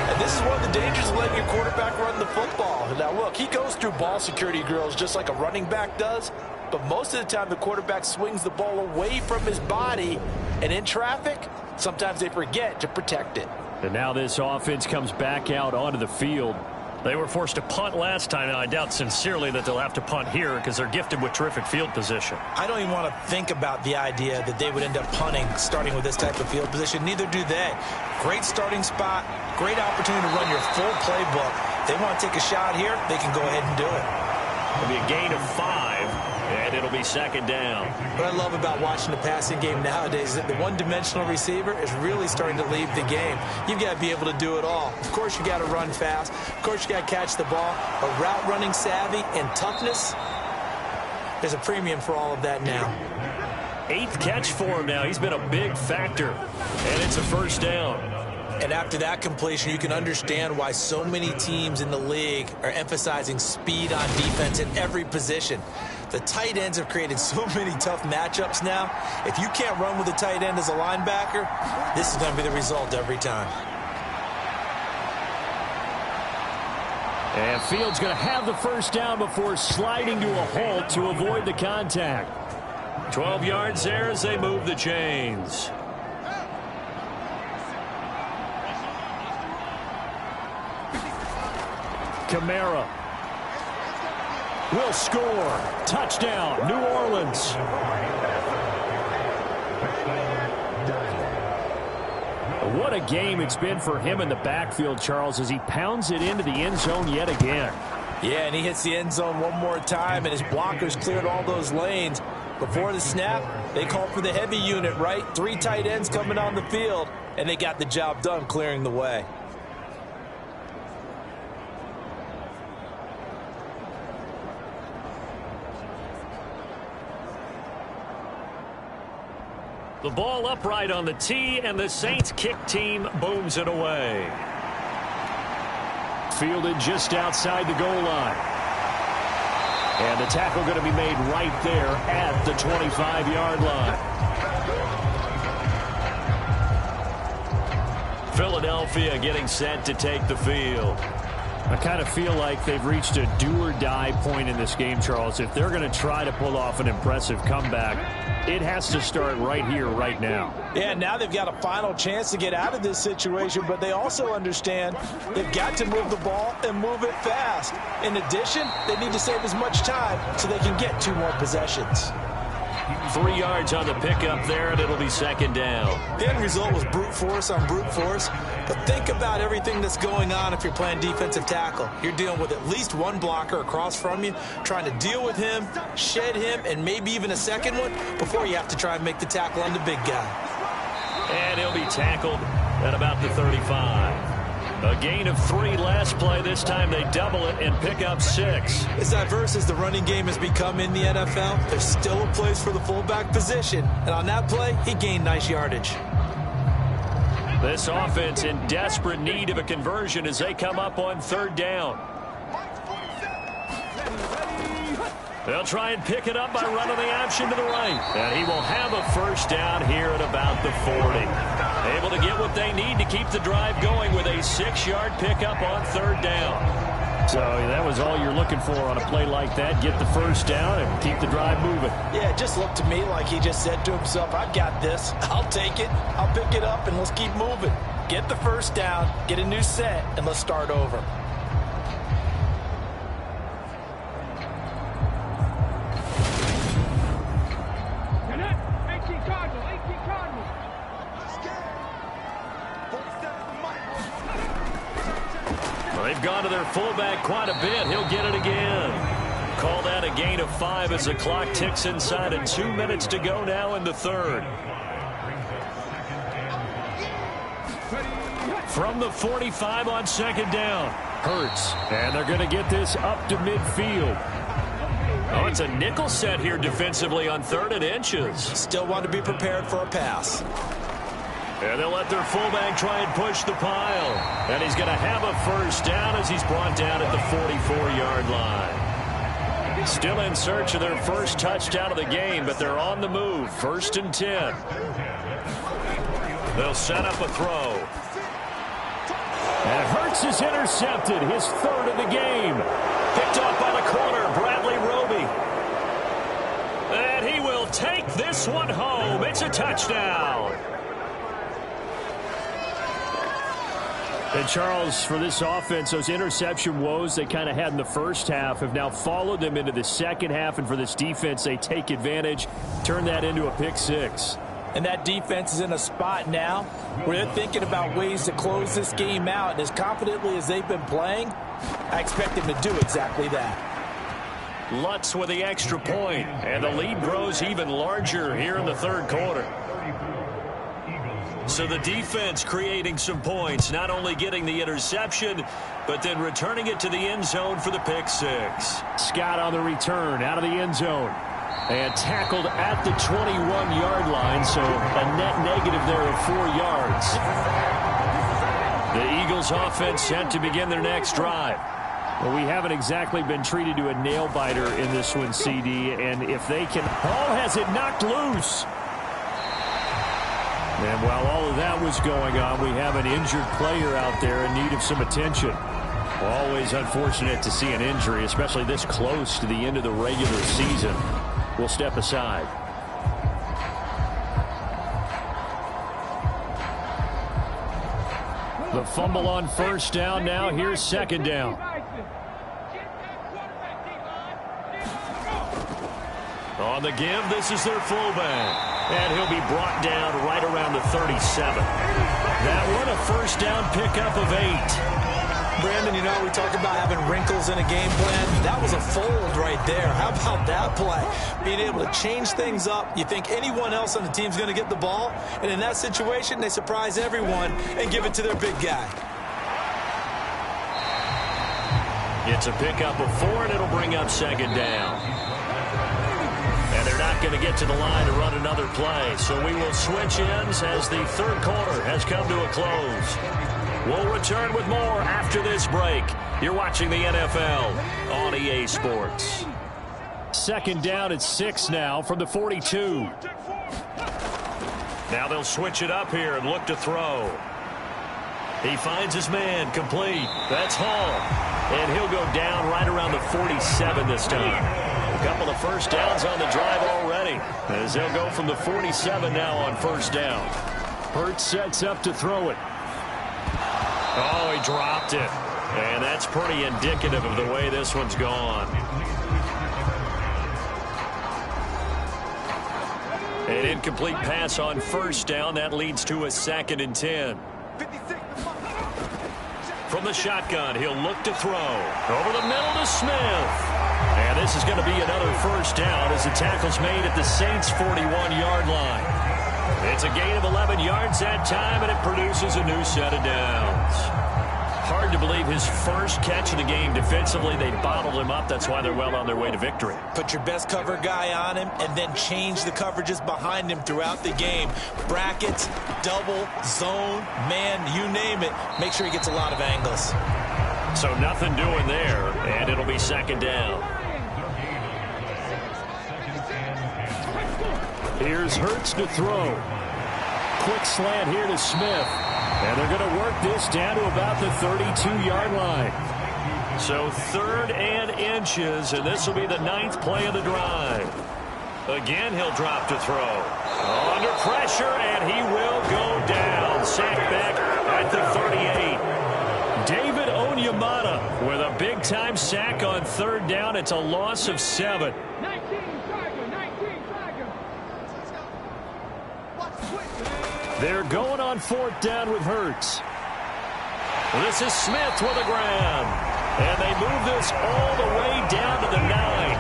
S3: And this is one of the dangers of letting your quarterback run the football. Now, look, he goes through ball security drills just like a running back does. But most of the time, the quarterback swings the ball away from his body. And in traffic, sometimes they forget to protect it.
S4: And now this offense comes back out onto the field.
S2: They were forced to punt last time. Now, I doubt sincerely that they'll have to punt here because they're gifted with terrific field position.
S3: I don't even want to think about the idea that they would end up punting starting with this type of field position. Neither do they. Great starting spot, great opportunity to run your full playbook. If they want to take a shot here, they can go ahead and do it.
S2: It'll be a gain of 5. And it'll be second down.
S3: What I love about watching the passing game nowadays is that the one-dimensional receiver is really starting to leave the game. You've got to be able to do it all. Of course, you got to run fast. Of course, you got to catch the ball. But route running savvy and toughness, there's a premium for all of that now.
S2: 8th catch for him now. He's been a big factor. And it's a first down.
S3: And after that completion, you can understand why so many teams in the league are emphasizing speed on defense in every position. The tight ends have created so many tough matchups now. If you can't run with a tight end as a linebacker, this is going to be the result every time.
S4: And Fields going to have the first down before sliding to a halt to avoid the contact.
S2: 12 yards there as they move the chains.
S4: Kamara will score. Touchdown, New Orleans. What a game it's been for him in the backfield, Charles, as he pounds it into the end zone yet again.
S3: Yeah, and he hits the end zone one more time, and his blockers cleared all those lanes. Before the snap, they called for the heavy unit, right? 3 tight ends coming on the field, and they got the job done clearing the way.
S2: The ball upright on the tee, and the Saints kick team booms it away.
S4: Fielded just outside the goal line. And the tackle going to be made right there at the 25-yard line.
S2: Philadelphia getting set to take the field.
S4: I kind of feel like they've reached a do-or-die point in this game, Charles. If they're going to try to pull off an impressive comeback, it has to start right here, right now.
S3: Yeah, now they've got a final chance to get out of this situation, but they also understand they've got to move the ball and move it fast. In addition, they need to save as much time so they can get 2 more possessions.
S2: 3 yards on the pickup there, and it'll be second down.
S3: The end result was brute force on brute force, but think about everything that's going on if you're playing defensive tackle. You're dealing with at least 1 blocker across from you, trying to deal with him, shed him, and maybe even a second one before you have to try and make the tackle on the big guy.
S2: And he'll be tackled at about the 35. A gain of 3 last play. This time they double it and pick up 6.
S3: As diverse as the running game has become in the NFL, there's still a place for the fullback position. And on that play, he gained nice yardage.
S2: This offense in desperate need of a conversion as they come up on 3rd down. They'll try and pick it up by running the option to the right. And he will have a first down here at about the 40. Able to get what they need to keep the drive going with a 6-yard pickup on 3rd down.
S4: So that was all you're looking for on a play like that. Get the first down and keep the drive moving.
S3: Yeah, it just looked to me like he just said to himself, I've got this. I'll take it. I'll pick it up, and let's keep moving. Get the first down, get a new set, and let's start over.
S2: They've gone to their fullback quite a bit. He'll get it again. Call that a gain of 5 as the clock ticks inside, and 2 minutes to go now in the 3rd. From the 45 on 2nd down.
S4: Hurts. And they're going to get this up to midfield.
S2: Oh, it's a nickel set here defensively on 3rd and inches.
S3: Still want to be prepared for a pass.
S2: And they'll let their fullback try and push the pile. And he's going to have a first down as he's brought down at the 44-yard line. Still in search of their first touchdown of the game, but they're on the move. 1st and 10. They'll set up a throw.
S4: And Hurts is intercepted. His 3rd of the game.
S2: Picked off by the corner, Bradley Roby. And he will take this one home. It's a touchdown.
S4: And Charles, for this offense, those interception woes they kind of had in the first half have now followed them into the second half. And for this defense, they take advantage, turn that into a pick 6.
S3: And that defense is in a spot now where they're thinking about ways to close this game out. And as confidently as they've been playing, I expect them to do exactly that.
S2: Lutz with the extra point, and the lead grows even larger here in the third quarter. So the defense creating some points, not only getting the interception, but then returning it to the end zone for the pick six.
S4: Scott on the return out of the end zone. And tackled at the 21-yard line, so a net negative there of 4 yards. The Eagles offense set to begin their next drive. Well, we haven't exactly been treated to a nail-biter in this one, CD, and if they can... Oh, has it knocked loose? And while all of that was going on, we have an injured player out there in need of some attention. Always unfortunate to see an injury, especially this close to the end of the regular season. We'll step aside. The fumble on first down now. Here's second down. On the give, this is their fullback. And he'll be brought down right around the 37. That one a first down pickup of 8.
S3: Brandon, you know, we talk about having wrinkles in a game plan. That was a fold right there. How about that play? Being able to change things up. You think anyone else on the team's going to get the ball, and in that situation, they surprise everyone and give it to their big guy.
S2: It's a pickup of 4, and it'll bring up second down. And they're not going to get to the line to run another play, so we will switch ends as the third quarter has come to a close. We'll return with more after this break. You're watching the NFL on EA Sports.
S4: Second down at 6 now from the 42.
S2: Now they'll switch it up here and look to throw. He finds his man complete. That's Hall. And he'll go down right around the 47 this time. A couple of first downs on the drive already, as they'll go from the 47 now on first down.
S4: Hurts sets up to throw it.
S2: Oh, he dropped it. And that's pretty indicative of the way this one's gone. An incomplete pass on first down. That leads to a 2nd and 10. From the shotgun, he'll look to throw. Over the middle to Smith. And this is going to be another first down as the tackle's made at the Saints' 41-yard line. It's a gain of 11 yards that time, and it produces a new set of downs. Hard to believe his first catch of the game. Defensively, they bottled him up. That's why they're well on their way to victory.
S3: Put your best cover guy on him and then change the coverages behind him throughout the game. Brackets, double, zone, man, you name it. Make sure he gets a lot of angles.
S2: So nothing doing there, and it'll be second down.
S4: Here's Hurts to throw. Quick slant here to Smith. And they're going to work this down to about the 32-yard line.
S2: So 3rd and inches, and this will be the 9th play of the drive. Again, he'll drop to throw. Under pressure, and he will go down. Sacked back at the 38.
S4: David Onyemata with a big-time sack on 3rd down. It's a loss of 7.
S6: 19
S4: They're going on 4th down with Hurts.
S2: This is Smith with a grab. And they move this all the way down to the 9.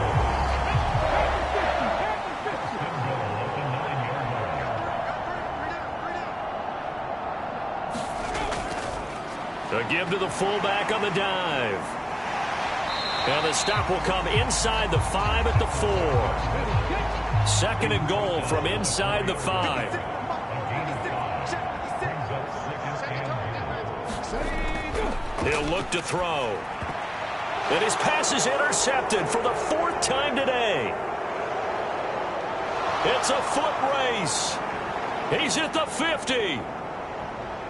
S2: A give to the fullback on the dive. Now the stop will come inside the 5 at the 4. 2nd and goal from inside the 5. He'll look to throw. And his pass is intercepted for the 4th time today. It's a foot race. He's at the 50.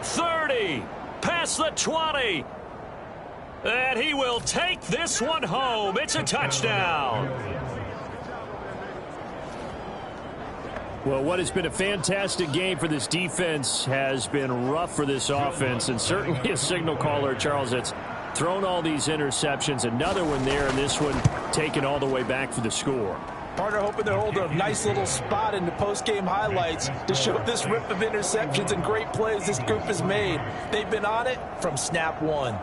S2: 30. Past the 20. And he will take this one home. It's a touchdown.
S4: Well, what has been a fantastic game for this defense has been rough for this offense, and certainly a signal caller, Charles, that's thrown all these interceptions. Another one there, and this one taken all the way back for the score.
S3: Partner hoping to hold a nice little spot in the post-game highlights to show this rip of interceptions and great plays this group has made. They've been on it from snap 1.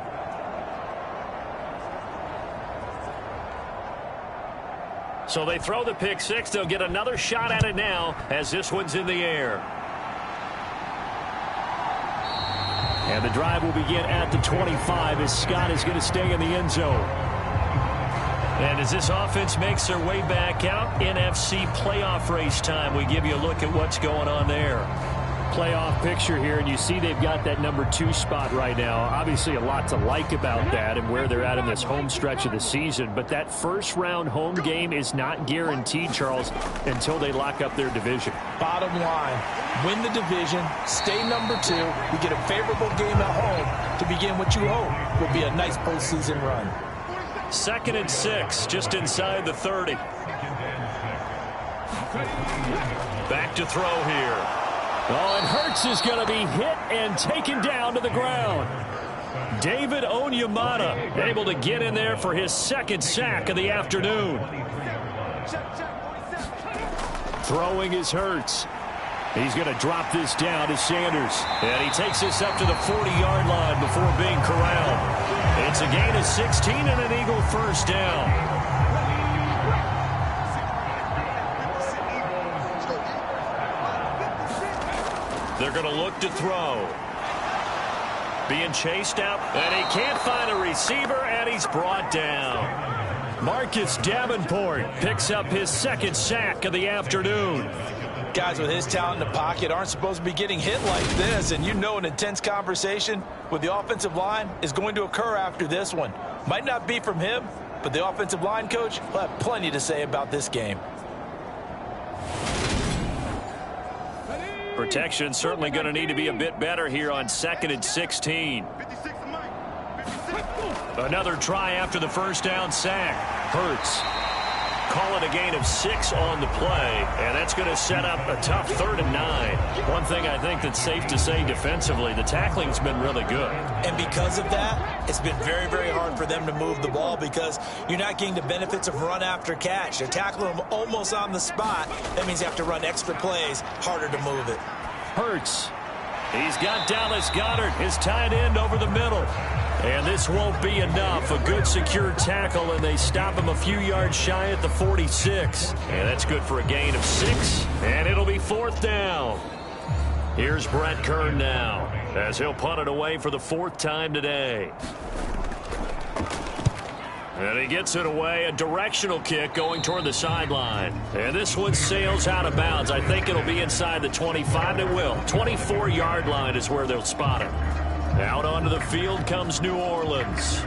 S2: So they throw the pick six. They'll get another shot at it now as this one's in the air. And the drive will begin at the 25 as Scott is going to stay in the end zone. And as this offense makes their way back out, NFC playoff race time, we give you a look at what's going on there.
S4: Playoff picture here, and you see they've got that number 2 spot right now. Obviously a lot to like about that and where they're at in this home stretch of the season, but that first round home game is not guaranteed, Charles, until they lock up their division.
S3: Bottom line, win the division, stay number 2, you get a favorable game at home to begin what you hope will be a nice postseason run.
S2: 2nd and 6, just inside the 30. Back to throw here.
S4: Oh, and Hurts is going to be hit and taken down to the ground. David Onyemata able to get in there for his 2nd sack of the afternoon. Throwing is Hurts. He's going to drop this down to Sanders. And he takes this up to the 40-yard line before being corralled. It's a gain of 16 and an Eagle first down. They're going to look to throw. Being chased out, and he can't find a receiver, and he's brought down. Marcus Davenport picks up his 2nd sack of the afternoon.
S3: Guys with his talent in the pocket aren't supposed to be getting hit like this, and you know an intense conversation with the offensive line is going to occur after this one. Might not be from him, but the offensive line coach will have plenty to say about this game.
S2: Protection certainly going to need to be a bit better here on 2nd and 16. Another try after the first down sack. Hurts. Call it a gain of 6 on the play, and that's going to set up a tough 3rd and 9. One thing I think that's safe to say defensively, the tackling's been really good.
S3: And because of that, it's been very, very hard for them to move the ball because you're not getting the benefits of run after catch. They're tackling them almost on the spot. That means you have to run extra plays, harder to move it.
S2: Hurts. He's got Dallas Goedert, his tight end, over the middle. And this won't be enough. A good secure tackle, and they stop him a few yards shy at the 46. And that's good for a gain of 6, and it'll be 4th down. Here's Brett Kern now, as he'll punt it away for the 4th time today. And he gets it away, a directional kick going toward the sideline. And this one sails out of bounds. I think it'll be inside the 25. It will. 24-yard line is where they'll spot it. Out onto the field comes New Orleans.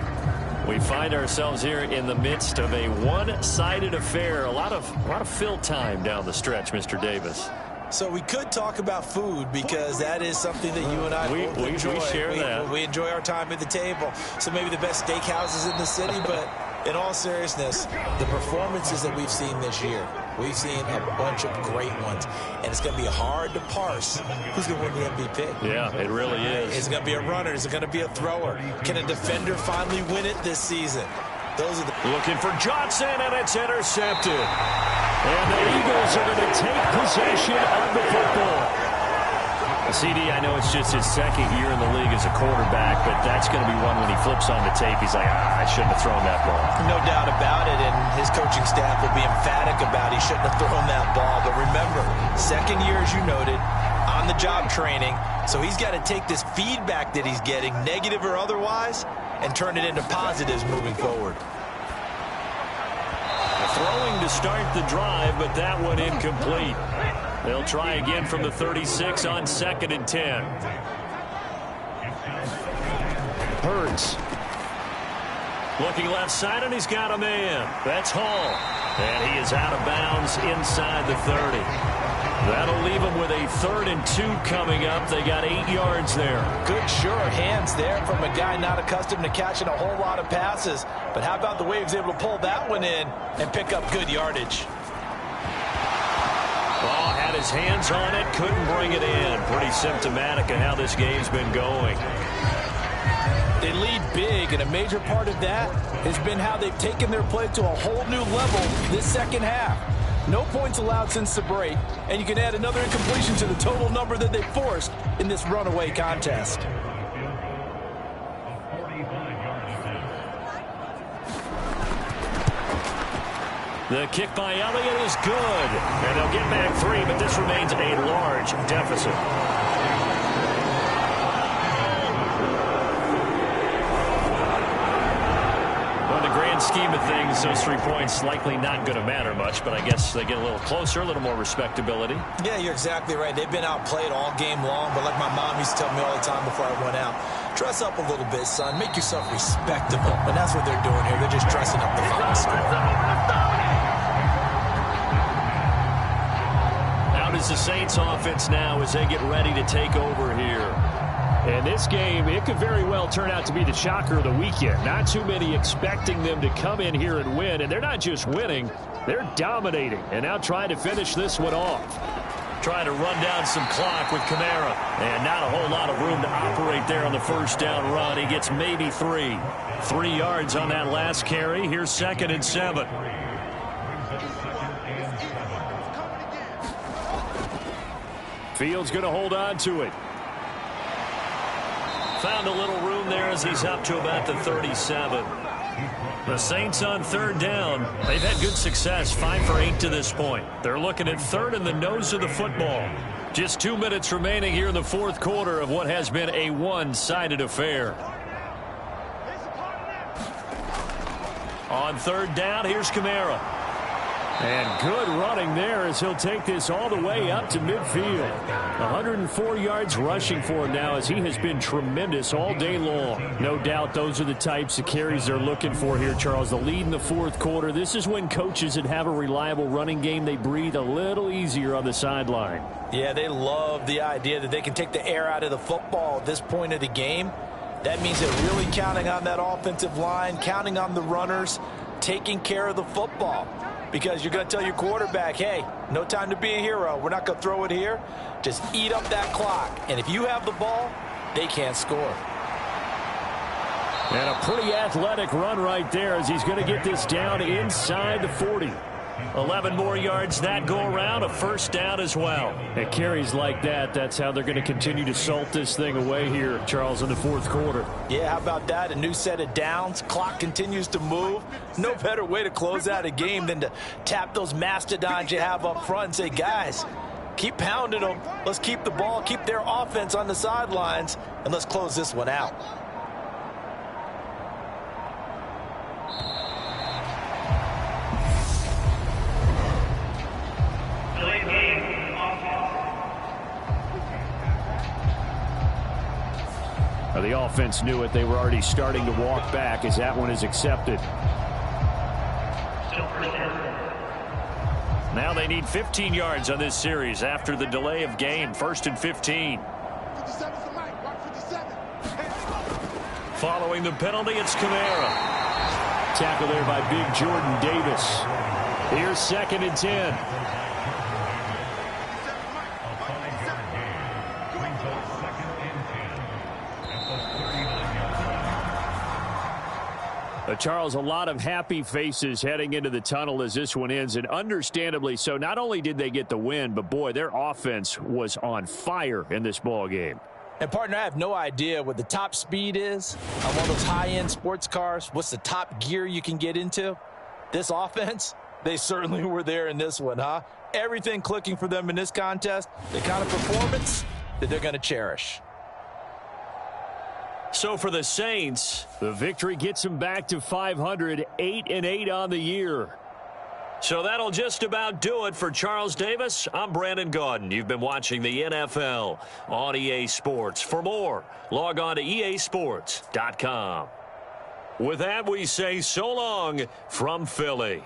S2: We find ourselves here in the midst of a one-sided affair. A lot of fill time down the stretch, Mr. Davis.
S3: So we could talk about food because that is something that you and I both enjoy.
S2: We share that.
S3: We enjoy our time at the table. So maybe the best steakhouses in the city, but in all seriousness, the performances that we've seen this year, we've seen a bunch of great ones. And it's going to be hard to parse who's going to win the MVP.
S2: Yeah, it really is.
S3: Is it going to be a runner? Is it going to be a thrower? Can a defender finally win it this season? Those are the
S2: looking for Johnson, and it's intercepted. And the Eagles are going to take possession of the football. CD, I know it's just his 2nd year in the league as a quarterback, but that's going to be one when he flips on the tape. He's like, I shouldn't have thrown that ball.
S3: No doubt about it, and his coaching staff will be emphatic about he shouldn't have thrown that ball. But remember, 2nd year, as you noted, on-the-job training, so he's got to take this feedback that he's getting, negative or otherwise, and turn it into positives moving forward.
S2: Throwing to start the drive, but that one incomplete. They'll try again from the 36 on 2nd and 10. Hurts. Looking left side, and he's got a man. That's Hall. And he is out of bounds inside the 30. That'll leave him with a 3rd and 2 coming up. They got 8 yards there.
S3: Good, sure hands there from a guy not accustomed to catching a whole lot of passes. But how about the way he was able to pull that one in and pick up good yardage?
S2: Ball had his hands on it, couldn't bring it in. Pretty symptomatic of how this game's been going.
S3: They lead big, and a major part of that has been how they've taken their play to a whole new level this 2nd half. No points allowed since the break, and you can add another incompletion to the total number that they forced in this runaway contest.
S2: The kick by Elliott is good. And they'll get back 3, but this remains a large deficit. Well, in the grand scheme of things, those 3 points likely not going to matter much, but I guess they get a little closer, a little more respectability.
S3: Yeah, you're exactly right. They've been outplayed all game long, but like my mom used to tell me all the time before I went out, dress up a little bit, son. Make yourself respectable. And that's what they're doing here. They're just dressing up the final score.
S2: Is the Saints offense now as they get ready to take over here.
S4: And this game, it could very well turn out to be the shocker of the weekend. Not too many expecting them to come in here and win. And they're not just winning, they're dominating. And now trying to finish this one off.
S2: Trying to run down some clock with Kamara. And not a whole lot of room to operate there on the first down run. He gets maybe 3. 3 yards on that last carry. Here's 2nd and 7.
S4: Fields going to hold on to it.
S2: Found a little room there as he's up to about the 37. The Saints on 3rd down. They've had good success, 5 for 8 to this point. They're looking at 3rd in the nose of the football. Just 2 minutes remaining here in the 4th quarter of what has been a one-sided affair. On 3rd down, here's Kamara.
S4: And good running there as he'll take this all the way up to midfield. 104 yards rushing for him now as he has been tremendous all day long. No doubt those are the types of carries they're looking for here, Charles. The lead in the 4th quarter. This is when coaches that have a reliable running game, they breathe a little easier on the sideline.
S3: Yeah, they love the idea that they can take the air out of the football at this point of the game. That means they're really counting on that offensive line, counting on the runners, taking care of the football. Because you're going to tell your quarterback, hey, no time to be a hero. We're not going to throw it here. Just eat up that clock. And if you have the ball, they can't score.
S4: And a pretty athletic run right there as he's going to get this down inside the 40.
S2: 11 more yards that go around, a 1st down as well.
S4: At carries like that, that's how they're going to continue to salt this thing away here, Charles, in the 4th quarter.
S3: Yeah, how about that? A new set of downs. Clock continues to move. No better way to close out a game than to tap those mastodons you have up front and say, guys, keep pounding them. Let's keep the ball, keep their offense on the sidelines, and let's close this one out.
S4: The offense knew it. They were already starting to walk back as that one is accepted.
S2: Now they need 15 yards on this series after the delay of game. 1st and 15. Following the penalty, it's Kamara.
S4: Tackle there by big Jordan Davis. Here's 2nd and 10. Charles, a lot of happy faces heading into the tunnel as this one ends, and understandably so. Not only did they get the win, but, boy, their offense was on fire in this ball game.
S3: And, partner, I have no idea what the top speed is on one of those high-end sports cars. What's the top gear you can get into? This offense, they certainly were there in this one, huh? Everything clicking for them in this contest, the kind of performance that they're going to cherish.
S2: So for the Saints,
S4: the victory gets them back to 500, 8-8 on the year.
S2: So that'll just about do it for Charles Davis. I'm Brandon Gaudin. You've been watching the NFL on EA Sports. For more, log on to easports.com. With that, we say so long from Philly.